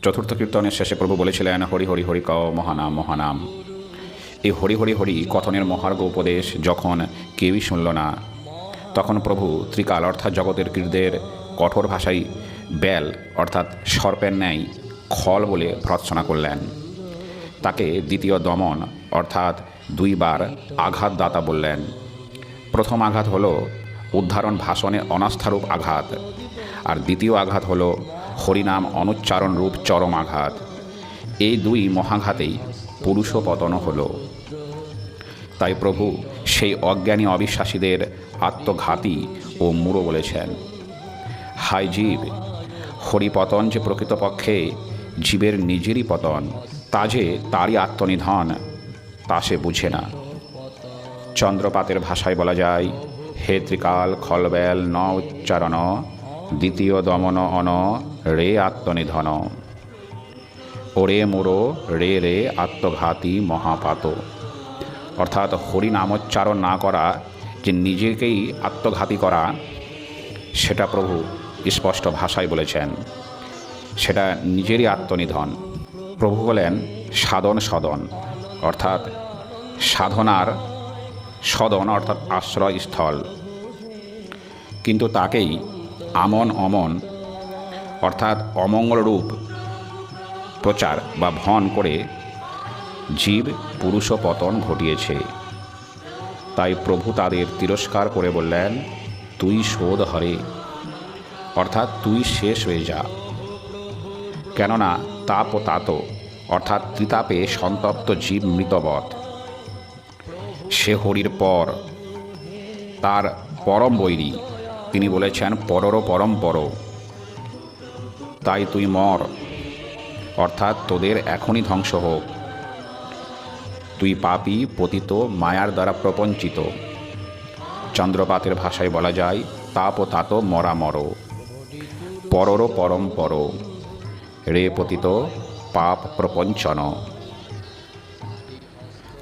চতুর্থ কীর্তনের শেষে প্রভু বলেছিলেন, হরি হরি হরি ক মহানাম মহানাম। এই হরি হরি হরি কথনের মহার্ঘ উপদেশ যখন কেউই শুনল না, তখন প্রভু ত্রিকাল অর্থাৎ জগতের কীর্দের কঠোর ভাষায় বেল অর্থাৎ সর্পের ন্যায় খল বলে ভর্ৎসনা করলেন। তাকে দ্বিতীয় দমন অর্থাৎ দুইবার আঘাতদাতা বললেন। প্রথম আঘাত হল উদ্ধারণ ভাষণে অনাস্থারূপ আঘাত, আর দ্বিতীয় আঘাত হল হরিনাম অনুচ্চারণ রূপ চরম আঘাত। এই দুই মহাঘাতেই পুরুষপতন হল। তাই প্রভু সেই অজ্ঞানী অবিশ্বাসীদের আত্মঘাতী ও মূঢ় বলেছেন। হায় জীব, হরিপতন যে প্রকৃতপক্ষে জীবের নিজেরই পতন, তা যে তারই আত্মনিধন, তা সে বুঝে না। চন্দ্রপাতের ভাষায় বলা যায়, হে ত্রিকাল খলবেল ন উচ্চারণ, দ্বিতীয় দমন অন রে আত্মনিধন। ওরে মোড়ো রে রে আত্মঘাতী মহাপাত। অর্থাৎ হরিনামোচ্চারণ না করা যে নিজেকেই আত্মঘাতী করা, সেটা প্রভু স্পষ্ট ভাষায় বলেছেন। সেটা নিজেরই আত্মনিধন। প্রভু বলেন সাধন সদন, অর্থাৎ সাধনার সদন অর্থাৎ আশ্রয়স্থল, কিন্তু তাকেই আমন অমন অর্থাৎ অমঙ্গলরূপ প্রচার বা ভন করে জীব পুরুষপতন ঘটিয়েছে। তাই প্রভু তাদের তিরস্কার করে বললেন, তুই শোধ হরে, অর্থাৎ তুই শেষ হয়ে যা। কেননা তাপ ও তাত অর্থাৎ ত্রিতাপে সন্তপ্ত জীব মৃতবৎ। সে হরির পর, তার পরম বৈরী। তিনি বলেছেন পররও পরম পর। তাই তুই মর, অর্থাৎ তোদের এখনই ধ্বংস হোক। তুই পাপী পতিত মায়ার দ্বারা প্রপঞ্চিত। চন্দ্রপাতের ভাষায় বলা যায়, তাপ ও তাত মরা মর, পররও পরম পর, রে পতিত পাপ প্রপঞ্চন।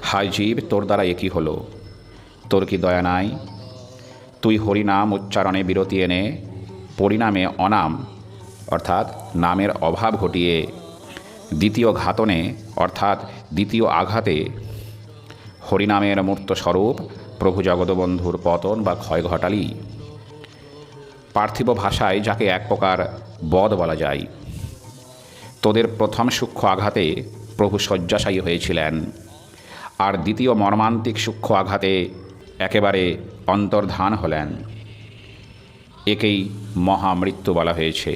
হায় জীব, তোর দ্বারা একই হলো। তোর কি দয়া নাই? তুই হরিনাম উচ্চারণে বিরতি এনে পরিণামে অনাম অর্থাৎ নামের অভাব ঘটিয়ে দ্বিতীয় ঘাতনে অর্থাৎ দ্বিতীয় আঘাতে হরিনামের মূর্ত স্বরূপ প্রভু জগৎবন্ধুর পতন বা ক্ষয় ঘটালি। পার্থিব ভাষায় যাকে এক প্রকার বধ বলা যায়। তোদের প্রথম সূক্ষ্ম আঘাতে প্রভু শয্যাশায়ী হয়েছিলেন, আর দ্বিতীয় মর্মান্তিক সূক্ষ্ম আঘাতে একেবারে অন্তর্ধান হলেন। একেই মহামৃত্যু বলা হয়েছে।